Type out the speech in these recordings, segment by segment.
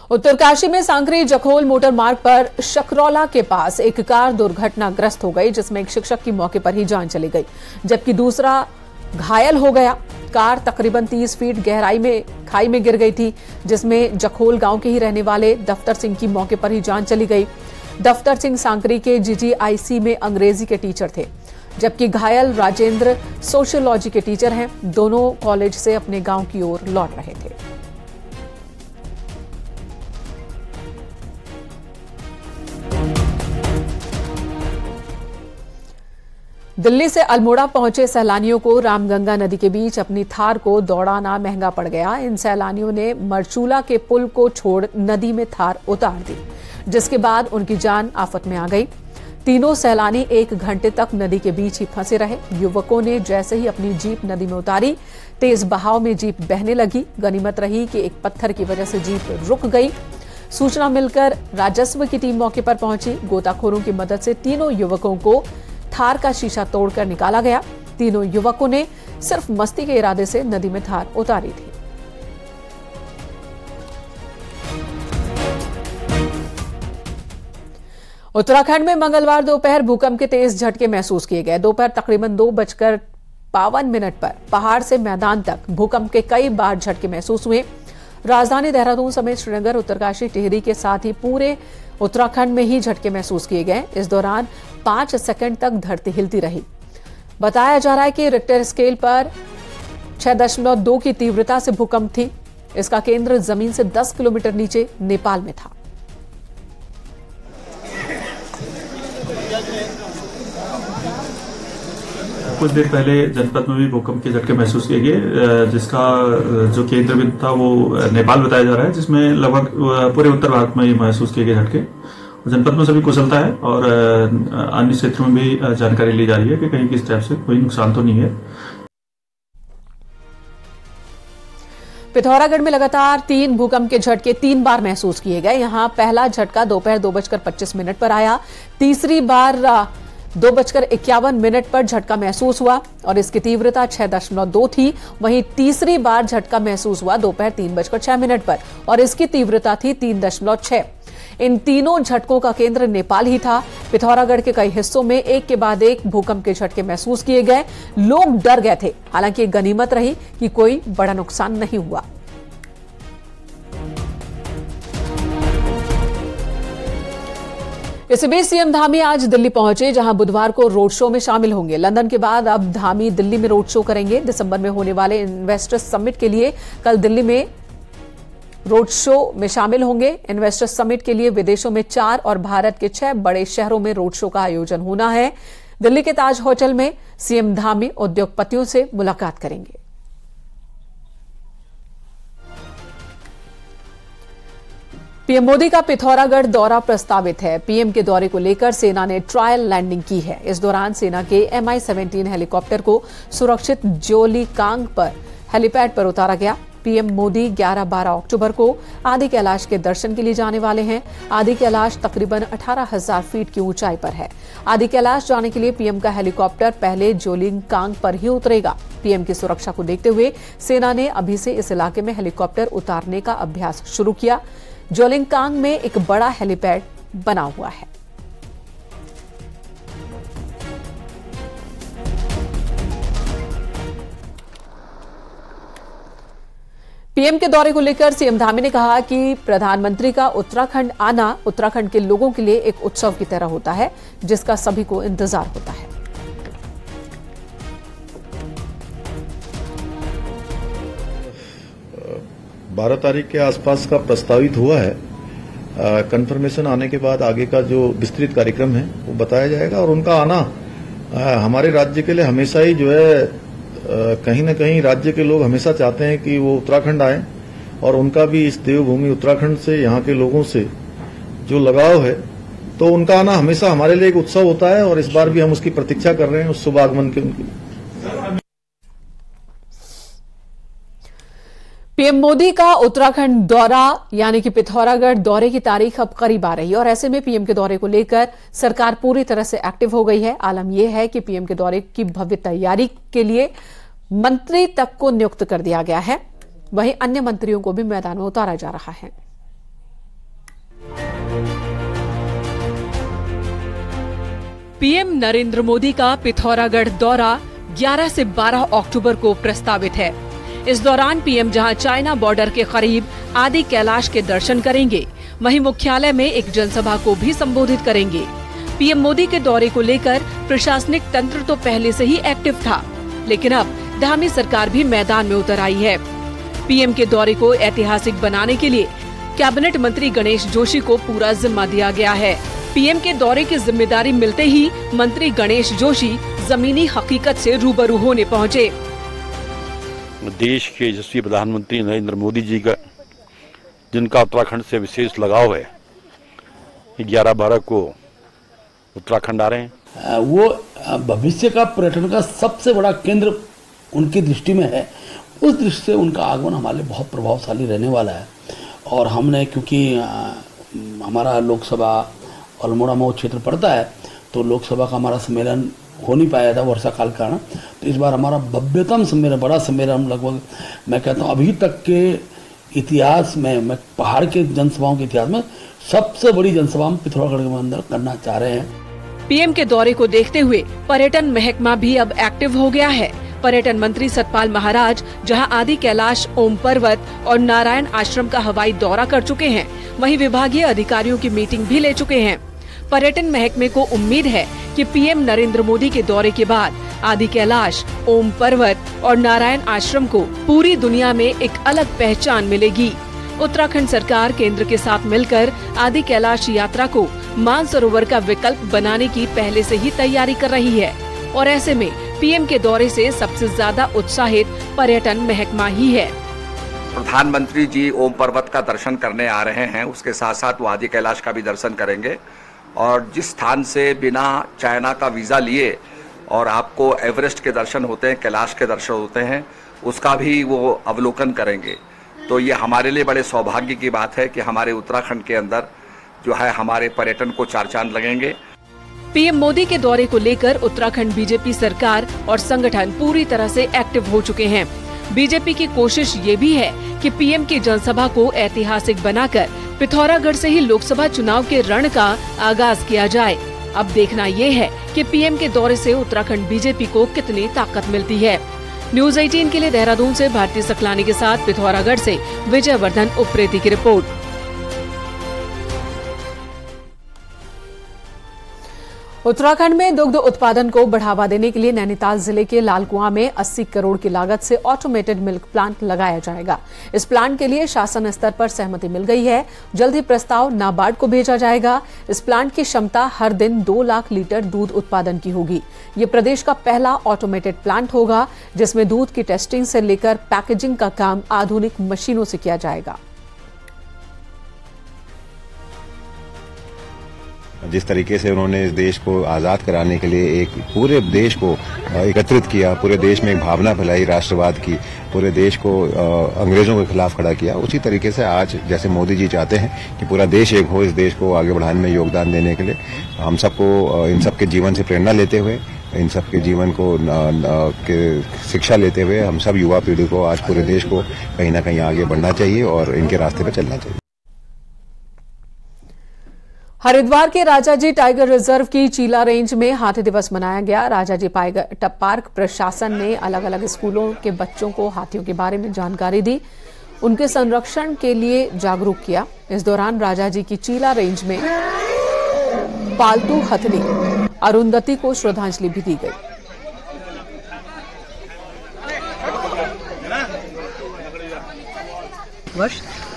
उत्तरकाशी में सांकरी जखोल मोटर मार्ग पर शकरौला के पास एक कार दुर्घटनाग्रस्त हो गई, जिसमें एक शिक्षक की मौके पर ही जान चली गई, जबकि दूसरा घायल हो गया। कार तकरीबन 30 फीट गहराई में खाई में गिर गई थी, जिसमें जखोल गांव के ही रहने वाले दफ्तर सिंह की मौके पर ही जान चली गई। दफ्तर सिंह सांकरी के GGIC में अंग्रेजी के टीचर थे, जबकि घायल राजेंद्र सोशियोलॉजी के टीचर हैं। दोनों कॉलेज से अपने गांव की ओर लौट रहे थे। दिल्ली से अल्मोड़ा पहुंचे सैलानियों को रामगंगा नदी के बीच अपनी थार को दौड़ाना महंगा पड़ गया। इन सैलानियों ने मरचूला के पुल को छोड़ नदी में थार उतार दी, जिसके बाद उनकी जान आफत में आ गई। तीनों सैलानी 1 घंटे तक नदी के बीच ही फंसे रहे। युवकों ने जैसे ही अपनी जीप नदी में उतारी, तेज बहाव में जीप बहने लगी। गनीमत रही कि एक पत्थर की वजह से जीप रुक गई। सूचना मिलकर राजस्व की टीम मौके पर पहुंची। गोताखोरों की मदद से तीनों युवकों को थार का शीशा तोड़कर निकाला गया। तीनों युवकों ने सिर्फ मस्ती के इरादे से नदी में थार उतारी थी। उत्तराखंड में मंगलवार दोपहर भूकंप के तेज झटके महसूस किए गए। दोपहर तकरीबन 2:52 पर पहाड़ से मैदान तक भूकंप के कई बार झटके महसूस हुए। राजधानी देहरादून समेत श्रीनगर, उत्तरकाशी, टिहरी के साथ ही पूरे उत्तराखंड में ही झटके महसूस किए गए। इस दौरान 5 सेकंड तक धरती हिलती रही। बताया जा रहा है कि रिक्टर स्केल पर 6.2 की तीव्रता से भूकंप थी। इसका केंद्र जमीन से 10 किलोमीटर नीचे नेपाल में था। कुछ देर पहले जनपद में भी भूकंप के झटके महसूस किए गए, जिसका जो केंद्र बिंदु था वो नेपाल बताया जा रहा है, जिसमें लगभग पूरे उत्तर भारत में महसूस किए गए झटके। जनपद में सभी कुशलता है और अन्य क्षेत्रों में भी जानकारी ली जा रही है कि कहीं किस टाइप से कोई नुकसान तो नहीं है। पिथौरागढ़ में लगातार 3 भूकंप के झटके 3 बार महसूस किए गए। यहां पहला झटका दोपहर 2:25 पर आया। तीसरी बार 2:51 पर झटका महसूस हुआ और इसकी तीव्रता 6.2 थी। वहीं तीसरी बार झटका महसूस हुआ दोपहर 3:06 पर और इसकी तीव्रता थी 3.6। इन तीनों झटकों का केंद्र नेपाल ही था। पिथौरागढ़ के कई हिस्सों में एक के बाद एक भूकंप के झटके महसूस किए गए। लोग डर गए थे। हालांकि गनीमत रही कि कोई बड़ा नुकसान नहीं हुआ। इस बीच सीएम धामी आज दिल्ली पहुंचे, जहां बुधवार को रोड शो में शामिल होंगे। लंदन के बाद अब धामी दिल्ली में रोड शो करेंगे। दिसंबर में होने वाले इन्वेस्टर्स समिट के लिए कल दिल्ली में रोड शो में शामिल होंगे। इन्वेस्टर्स समिट के लिए विदेशों में 4 और भारत के 6 बड़े शहरों में रोड शो का आयोजन होना है। दिल्ली के ताज होटल में सीएम धामी उद्योगपतियों से मुलाकात करेंगे। पीएम मोदी का पिथौरागढ़ दौरा प्रस्तावित है। पीएम के दौरे को लेकर सेना ने ट्रायल लैंडिंग की है। इस दौरान सेना के MI-17 हेलीकॉप्टर को सुरक्षित जोलीकांग पर हेलीपैड पर उतारा गया। पीएम मोदी 11-12 अक्टूबर को आदि कैलाश के दर्शन के लिए जाने वाले हैं। आदि कैलाश तकरीबन 18,000 फीट की ऊंचाई पर है। आदि कैलाश जाने के लिए पीएम का हेलीकॉप्टर पहले जोलीकांग पर ही उतरेगा। पीएम की सुरक्षा को देखते हुए सेना ने अभी से इस इलाके में हेलीकॉप्टर उतारने का अभ्यास शुरू किया। जोलीकांग में एक बड़ा हेलीपैड बना हुआ है। पीएम के दौरे को लेकर सीएम धामी ने कहा कि प्रधानमंत्री का उत्तराखंड आना उत्तराखंड के लोगों के लिए एक उत्सव की तरह होता है, जिसका सभी को इंतजार होता है। 12 तारीख के आसपास का प्रस्तावित हुआ है। कंफर्मेशन आने के बाद आगे का जो विस्तृत कार्यक्रम है वो बताया जाएगा। और उनका आना हमारे राज्य के लिए हमेशा ही जो है कहीं न कहीं राज्य के लोग हमेशा चाहते हैं कि वो उत्तराखंड आए, और उनका भी इस देवभूमि उत्तराखंड से, यहाँ के लोगों से जो लगाव है, तो उनका आना हमेशा हमारे लिए एक उत्सव होता है। और इस बार भी हम उसकी प्रतीक्षा कर रहे हैं, उस शुभ आगमन की उनकी। पीएम मोदी का उत्तराखंड दौरा यानी कि पिथौरागढ़ दौरे की तारीख अब करीब आ रही है और ऐसे में पीएम के दौरे को लेकर सरकार पूरी तरह से एक्टिव हो गई है। आलम यह है कि पीएम के दौरे की भव्य तैयारी के लिए मंत्री तक को नियुक्त कर दिया गया है। वहीं अन्य मंत्रियों को भी मैदान में उतारा जा रहा है। पीएम नरेंद्र मोदी का पिथौरागढ़ दौरा 11 से 12 अक्टूबर को प्रस्तावित है। इस दौरान पीएम जहां चाइना बॉर्डर के करीब आदि कैलाश के दर्शन करेंगे, वहीं मुख्यालय में एक जनसभा को भी संबोधित करेंगे। पीएम मोदी के दौरे को लेकर प्रशासनिक तंत्र तो पहले से ही एक्टिव था, लेकिन अब धामी सरकार भी मैदान में उतर आई है। पीएम के दौरे को ऐतिहासिक बनाने के लिए कैबिनेट मंत्री गणेश जोशी को पूरा जिम्मा दिया गया है। पीएम के दौरे की जिम्मेदारी मिलते ही मंत्री गणेश जोशी जमीनी हकीकत से रूबरू होने पहुंचे। देश के यशस्वी प्रधानमंत्री नरेंद्र मोदी जी का, जिनका उत्तराखंड से विशेष लगाव है, 11-12 को उत्तराखंड आ रहे हैं। वो भविष्य का पर्यटन का सबसे बड़ा केंद्र उनकी दृष्टि में है। उस दृष्टि से उनका आगमन हमारे लिए बहुत प्रभावशाली रहने वाला है। और हमने, क्योंकि हमारा लोकसभा अल्मोड़ा मऊ क्षेत्र पड़ता है, तो लोकसभा का हमारा सम्मेलन हो नहीं पाया था वर्षा काल के कारण। तो इस बार हमारा भव्यतम सम्मेलन, बड़ा सम्मेलन, लगभग मैं कहता हूँ अभी तक के इतिहास में, मैं पहाड़ के जनसभाओं के इतिहास में सबसे बड़ी जनसभा हम पिथौरागढ़ के अंदर करना चाह रहे हैं। पीएम के दौरे को देखते हुए पर्यटन महकमा भी अब एक्टिव हो गया है। पर्यटन मंत्री सतपाल महाराज जहां आदि कैलाश, ओम पर्वत और नारायण आश्रम का हवाई दौरा कर चुके हैं, वहीं विभागीय अधिकारियों की मीटिंग भी ले चुके हैं। पर्यटन महकमे को उम्मीद है कि पीएम नरेंद्र मोदी के दौरे के बाद आदि कैलाश, ओम पर्वत और नारायण आश्रम को पूरी दुनिया में एक अलग पहचान मिलेगी। उत्तराखंड सरकार केंद्र के साथ मिलकर आदि कैलाश यात्रा को मानसरोवर का विकल्प बनाने की पहले से ही तैयारी कर रही है और ऐसे में पीएम के दौरे से सबसे ज्यादा उत्साहित पर्यटन महकमा ही है। प्रधानमंत्री जी ओम पर्वत का दर्शन करने आ रहे हैं, उसके साथ साथ वो आदि कैलाश का भी दर्शन करेंगे और जिस स्थान से बिना चाइना का वीजा लिए और आपको एवरेस्ट के दर्शन होते हैं, कैलाश के दर्शन होते हैं, उसका भी वो अवलोकन करेंगे। तो ये हमारे लिए बड़े सौभाग्य की बात है कि हमारे उत्तराखंड के अंदर जो है हमारे पर्यटन को 4 चांद लगेंगे। पीएम मोदी के दौरे को लेकर उत्तराखंड बीजेपी सरकार और संगठन पूरी तरह से एक्टिव हो चुके हैं। बीजेपी की कोशिश ये भी है कि पीएम की जनसभा को ऐतिहासिक बनाकर पिथौरागढ़ से ही लोकसभा चुनाव के रण का आगाज किया जाए। अब देखना ये है कि पीएम के दौरे से उत्तराखंड बीजेपी को कितनी ताकत मिलती है। न्यूज़ 18 के लिए देहरादून से भारती सकलानी के साथ पिथौरागढ़ से विजय वर्धन उप्रेती की रिपोर्ट। उत्तराखंड में दुग्ध उत्पादन को बढ़ावा देने के लिए नैनीताल जिले के लालकुआं में 80 करोड़ की लागत से ऑटोमेटेड मिल्क प्लांट लगाया जाएगा। इस प्लांट के लिए शासन स्तर पर सहमति मिल गई है। जल्द ही प्रस्ताव नाबार्ड को भेजा जाएगा। इस प्लांट की क्षमता हर दिन 2 लाख लीटर दूध उत्पादन की होगी। ये प्रदेश का पहला ऑटोमेटेड प्लांट होगा जिसमें दूध की टेस्टिंग से लेकर पैकेजिंग का काम आधुनिक मशीनों से किया जाएगा। जिस तरीके से उन्होंने इस देश को आज़ाद कराने के लिए एक पूरे देश को एकत्रित किया, पूरे देश में एक भावना फैलाई राष्ट्रवाद की, पूरे देश को अंग्रेजों के खिलाफ खड़ा किया, उसी तरीके से आज जैसे मोदी जी चाहते हैं कि पूरा देश एक हो, इस देश को आगे बढ़ाने में योगदान देने के लिए हम सबको इन सब के जीवन से प्रेरणा लेते हुए, इन सब के जीवन को शिक्षा लेते हुए हम सब युवा पीढ़ी को आज पूरे देश को कहीं ना कहीं आगे बढ़ना चाहिए और इनके रास्ते पर चलना चाहिए। हरिद्वार के राजाजी टाइगर रिजर्व की चीला रेंज में हाथी दिवस मनाया गया। राजाजी पार्क प्रशासन ने अलग अलग स्कूलों के बच्चों को हाथियों के बारे में जानकारी दी, उनके संरक्षण के लिए जागरूक किया। इस दौरान राजाजी की चीला रेंज में पालतू हथनी अरुंधति को श्रद्धांजलि भी दी गई।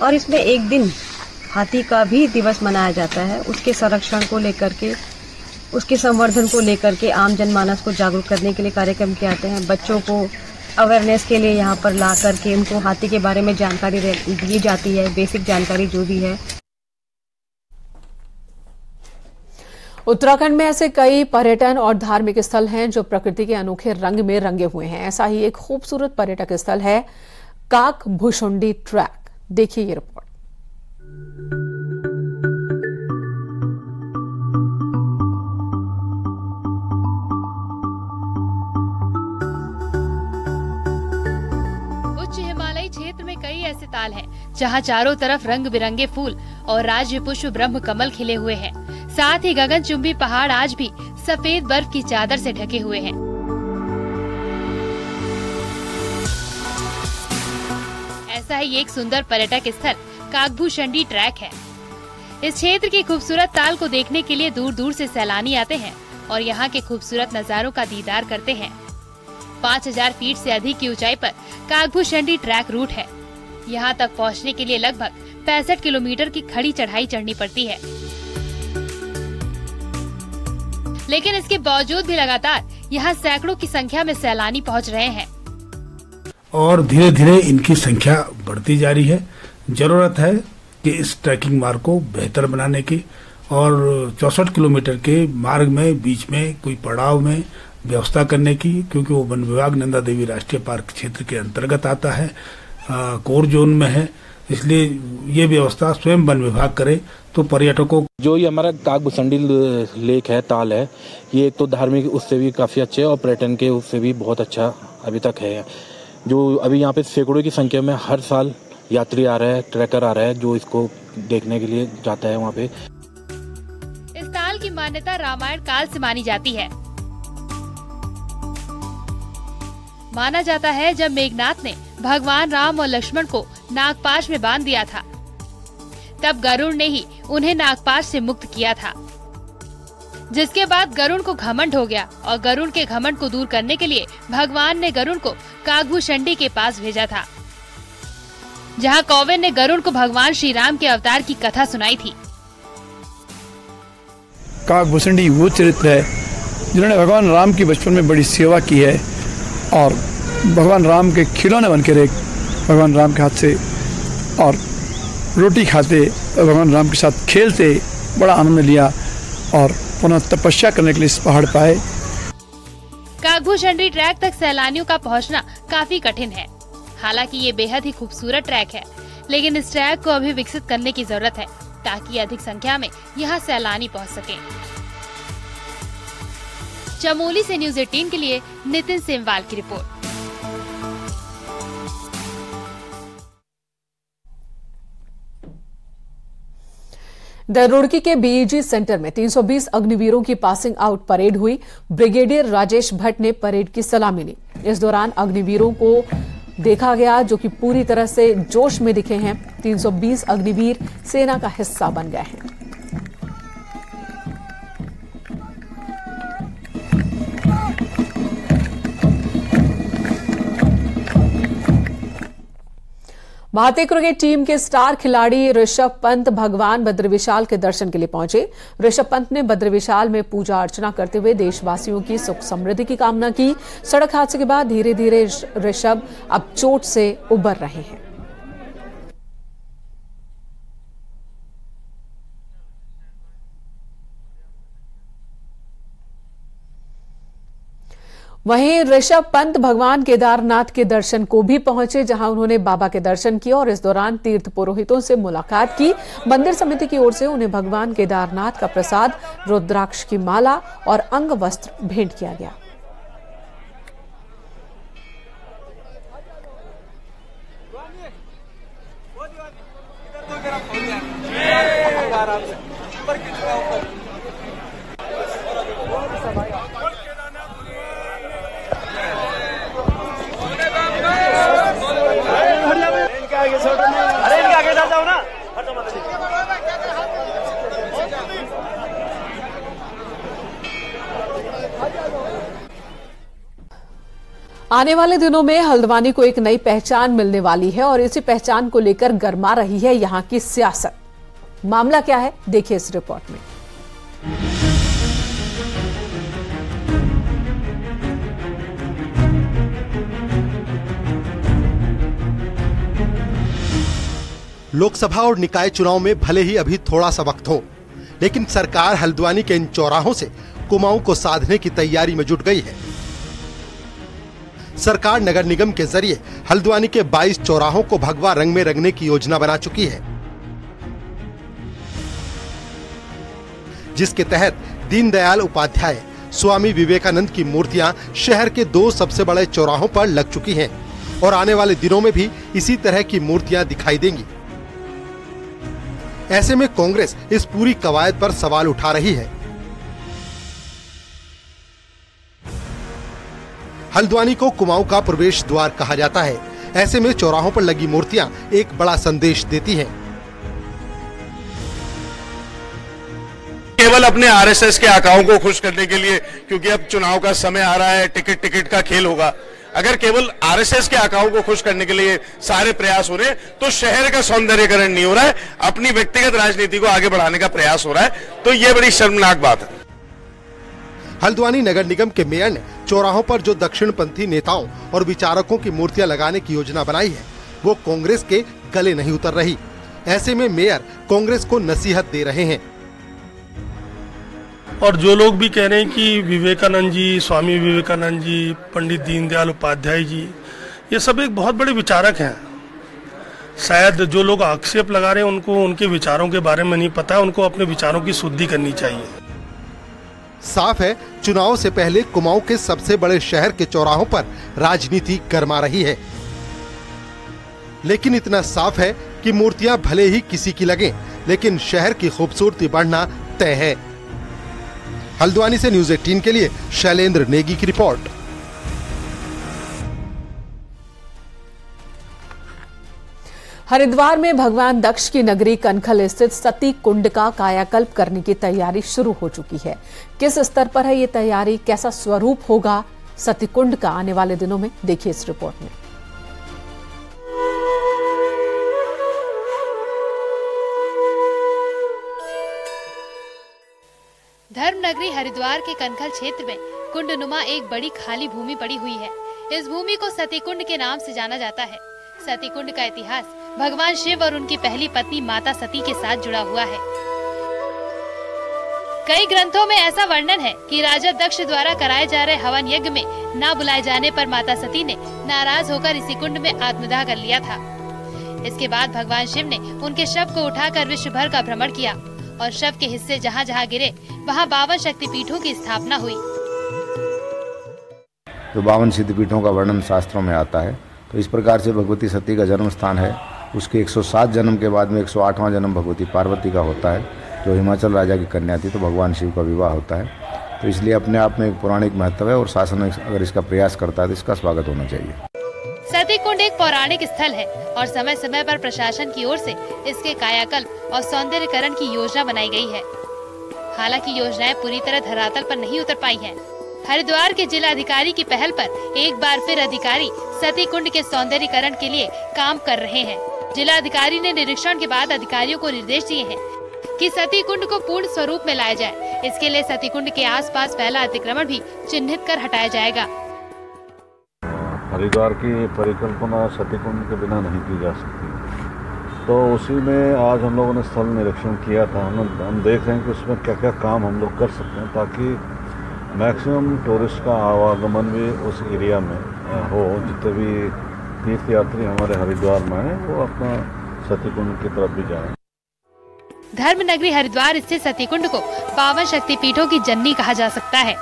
और इसमें एक दिन हाथी का भी दिवस मनाया जाता है। उसके संरक्षण को लेकर के, उसके संवर्धन को लेकर के आम जनमानस को जागरूक करने के लिए कार्यक्रम किए जाते हैं। बच्चों को अवेयरनेस के लिए यहाँ पर ला करके उनको हाथी के बारे में जानकारी दी जाती है, बेसिक जानकारी जो भी है। उत्तराखंड में ऐसे कई पर्यटन और धार्मिक स्थल हैं जो प्रकृति के अनोखे रंग में रंगे हुए हैं। ऐसा ही एक खूबसूरत पर्यटक स्थल है काक भुशुंडी ट्रैक। देखिए ये रिपोर्ट। उच्च हिमालयी क्षेत्र में कई ऐसे ताल हैं जहां चारों तरफ रंग बिरंगे फूल और राज्य पुष्प ब्रह्म कमल खिले हुए हैं। साथ ही गगनचुंबी पहाड़ आज भी सफेद बर्फ की चादर से ढके हुए हैं। ऐसा ही एक सुंदर पर्यटक स्थल कागभूषणी ट्रैक है। इस क्षेत्र की खूबसूरत ताल को देखने के लिए दूर दूर से सैलानी आते हैं और यहाँ के खूबसूरत नज़ारों का दीदार करते हैं। 5000 फीट से अधिक की ऊंचाई पर कागभूषणी ट्रैक रूट है। यहाँ तक पहुँचने के लिए लगभग 65 किलोमीटर की खड़ी चढ़ाई चढ़नी पड़ती है, लेकिन इसके बावजूद भी लगातार यहाँ सैकड़ों की संख्या में सैलानी पहुँच रहे हैं और धीरे धीरे इनकी संख्या बढ़ती जा रही है। जरूरत है कि इस ट्रैकिंग मार्ग को बेहतर बनाने की और 64 किलोमीटर के मार्ग में बीच में कोई पड़ाव में व्यवस्था करने की, क्योंकि वो वन विभाग नंदा देवी राष्ट्रीय पार्क क्षेत्र के अंतर्गत आता है, कोर जोन में है, इसलिए ये व्यवस्था स्वयं वन विभाग करे तो पर्यटकों। जो ये हमारा कागभूषणी लेक है, ताल है, ये तो धार्मिक उससे भी काफ़ी अच्छे और पर्यटन के उससे भी बहुत अच्छा अभी तक है। जो अभी यहाँ पे सैकड़ों की संख्या में हर साल यात्री आ रहे हैं, ट्रैकर आ रहे हैं जो इसको देखने के लिए जाता है वहाँ पे। इस ताल की मान्यता रामायण काल से मानी जाती है। माना जाता है जब मेघनाथ ने भगवान राम और लक्ष्मण को नागपाश में बांध दिया था, तब गरुड़ ने ही उन्हें नागपाश से मुक्त किया था, जिसके बाद गरुड़ को घमंड हो गया और गरुड़ के घमंड को दूर करने के लिए भगवान ने गरुड़ को कागभूषणी के पास भेजा था, जहां कौवेन ने गरुड़ को भगवान श्री राम के अवतार की कथा सुनाई थी। कागभूषणी वो चरित्र है जिन्होंने भगवान राम की बचपन में बड़ी सेवा की है और भगवान राम के खिलौने बनकर एक भगवान राम के हाथ से और रोटी खाते, भगवान राम के साथ खेलते बड़ा आनंद लिया और पुनः तपस्या करने के लिए इस पहाड़ पर आए। कागभूषणी ट्रैक तक सैलानियों का पहुंचना काफी कठिन है। हालांकि ये बेहद ही खूबसूरत ट्रैक है, लेकिन इस ट्रैक को अभी विकसित करने की जरूरत है ताकि अधिक संख्या में यहाँ सैलानी पहुँच सके। चमोली से न्यूज़ 18 के लिए नितिन सेमवाल की रिपोर्ट। रुड़की के बीईजी सेंटर में 320 अग्निवीरों की पासिंग आउट परेड हुई। ब्रिगेडियर राजेश भट्ट ने परेड की सलामी ली। इस दौरान अग्निवीरों को देखा गया जो कि पूरी तरह से जोश में दिखे हैं। 320 अग्निवीर सेना का हिस्सा बन गए हैं। भारतीय क्रिकेट टीम के स्टार खिलाड़ी ऋषभ पंत भगवान बद्रीविशाल के दर्शन के लिए पहुंचे। ऋषभ पंत ने बद्रीविशाल में पूजा अर्चना करते हुए देशवासियों की सुख समृद्धि की कामना की। सड़क हादसे के बाद धीरे धीरे ऋषभ अब चोट से उबर रहे हैं। वहीं ऋषभ पंत भगवान केदारनाथ के दर्शन को भी पहुंचे, जहां उन्होंने बाबा के दर्शन किए और इस दौरान तीर्थ पुरोहितों से मुलाकात की। मंदिर समिति की ओर से उन्हें भगवान केदारनाथ का प्रसाद, रुद्राक्ष की माला और अंग वस्त्र भेंट किया गया। आने वाले दिनों में हल्द्वानी को एक नई पहचान मिलने वाली है और इसी पहचान को लेकर गरमा रही है यहां की सियासत। मामला क्या है, देखिए इस रिपोर्ट में। लोकसभा और निकाय चुनाव में भले ही अभी थोड़ा सा वक्त हो, लेकिन सरकार हल्द्वानी के इन चौराहों से कुमाऊं को साधने की तैयारी में जुट गई है। सरकार नगर निगम के जरिए हल्द्वानी के 22 चौराहों को भगवा रंग में रंगने की योजना बना चुकी है, जिसके तहत दीनदयाल उपाध्याय, स्वामी विवेकानंद की मूर्तियां शहर के 2 सबसे बड़े चौराहों पर लग चुकी हैं और आने वाले दिनों में भी इसी तरह की मूर्तियां दिखाई देंगी। ऐसे में कांग्रेस इस पूरी कवायद पर सवाल उठा रही है। हल्द्वानी को कुमाऊं का प्रवेश द्वार कहा जाता है। ऐसे में चौराहों पर लगी मूर्तियां एक बड़ा संदेश देती हैं। केवल अपने आरएसएस के आकाओं को खुश करने के लिए, क्योंकि अब चुनाव का समय आ रहा है, टिकट का खेल होगा। अगर केवल आरएसएस के आकाओं को खुश करने के लिए सारे प्रयास हो रहे हैं तो शहर का सौंदर्यीकरण नहीं हो रहा है, अपनी व्यक्तिगत राजनीति को आगे बढ़ाने का प्रयास हो रहा है, तो ये बड़ी शर्मनाक बात है। हल्द्वानी नगर निगम के मेयर ने चौराहों पर जो दक्षिणपंथी नेताओं और विचारकों की मूर्तियां लगाने की योजना बनाई है, वो कांग्रेस के गले नहीं उतर रही। ऐसे में मेयर कांग्रेस को नसीहत दे रहे हैं। और जो लोग भी कह रहे हैं कि विवेकानंद जी, स्वामी विवेकानंद जी, पंडित दीनदयाल उपाध्याय जी, ये सब एक बहुत बड़े विचारक हैं। शायद जो लोग आक्षेप लगा रहे हैं उनको उनके विचारों के बारे में नहीं पता है, उनको अपने विचारों की शुद्धि करनी चाहिए। साफ है, चुनाव से पहले कुमाऊं के सबसे बड़े शहर के चौराहों पर राजनीति गरमा रही है। लेकिन इतना साफ है कि मूर्तियां भले ही किसी की लगें, लेकिन शहर की खूबसूरती बढ़ना तय है। हल्द्वानी से न्यूज़ 18 के लिए शैलेंद्र नेगी की रिपोर्ट। हरिद्वार में भगवान दक्ष की नगरी कनखल स्थित सती कुंड का कायाकल्प करने की तैयारी शुरू हो चुकी है। किस स्तर पर है ये तैयारी, कैसा स्वरूप होगा सती कुंड का आने वाले दिनों में, देखिए इस रिपोर्ट में। धर्मनगरी हरिद्वार के कनखल क्षेत्र में कुंडनुमा एक बड़ी खाली भूमि पड़ी हुई है। इस भूमि को सती कुंड के नाम से जाना जाता है। सती कुंड का इतिहास भगवान शिव और उनकी पहली पत्नी माता सती के साथ जुड़ा हुआ है। कई ग्रंथों में ऐसा वर्णन है कि राजा दक्ष द्वारा कराए जा रहे हवन यज्ञ में न बुलाए जाने पर माता सती ने नाराज होकर इसी कुंड में आत्मदाह कर लिया था। इसके बाद भगवान शिव ने उनके शव को उठाकर विश्व भर का भ्रमण किया और शव के हिस्से जहाँ जहाँ गिरे वहाँ 52 शक्तिपीठों की स्थापना हुई। तो 52 सिद्धपीठों का वर्णन शास्त्रों में आता है। तो इस प्रकार से भगवती सती का जन्म स्थान है। उसके 107 जन्म के बाद में 108वां जन्म भगवती पार्वती का होता है, जो हिमाचल राजा की कन्या थी। तो भगवान शिव का विवाह होता है। तो इसलिए अपने आप में एक पौराणिक महत्व है और शासन अगर इसका प्रयास करता है तो इसका स्वागत होना चाहिए। सती कुंड एक पौराणिक स्थल है और समय समय पर प्रशासन की ओर से इसके कायाकल्प और सौंदर्यीकरण की योजना बनाई गई है। हालांकि योजनाएं पूरी तरह धरातल पर नहीं उतर पाई हैं। हरिद्वार के जिला अधिकारी की पहल पर एक बार फिर अधिकारी सती कुंड के सौंदर्यीकरण के लिए काम कर रहे हैं। जिला अधिकारी ने निरीक्षण के बाद अधिकारियों को निर्देश दिए हैं कि सती कुंड को पूर्ण स्वरूप में लाया जाए। इसके लिए सती कुंड के आसपास फैला अतिक्रमण भी चिन्हित कर हटाया जाएगा। हरिद्वार की परिकल्पना सती कुंड के बिना नहीं की जा सकती। तो उसी में आज हम लोगों ने स्थल निरीक्षण किया था। हम देख रहे हैं कि उसमें क्या क्या काम हम लोग कर सकते हैं ताकि मैक्सिमम टूरिस्ट का आवागमन भी उस एरिया में हो। जितने भी तीर्थयात्री हमारे हरिद्वार में हैं वो अपना सती कुंड की तरफ भी जाएं। धर्मनगरी हरिद्वार स्थित सती कुंड को 52 शक्तिपीठों की जननी कहा जा सकता है।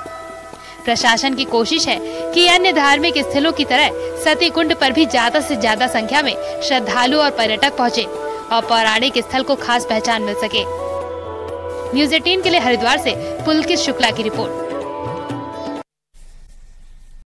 प्रशासन की कोशिश है कि अन्य धार्मिक स्थलों की तरह सती कुंड पर भी ज्यादा से ज्यादा संख्या में श्रद्धालु और पर्यटक पहुंचे और पौराणिक स्थल को खास पहचान मिल सके। न्यूज़ 18 के लिए हरिद्वार से पुलकित शुक्ला की रिपोर्ट।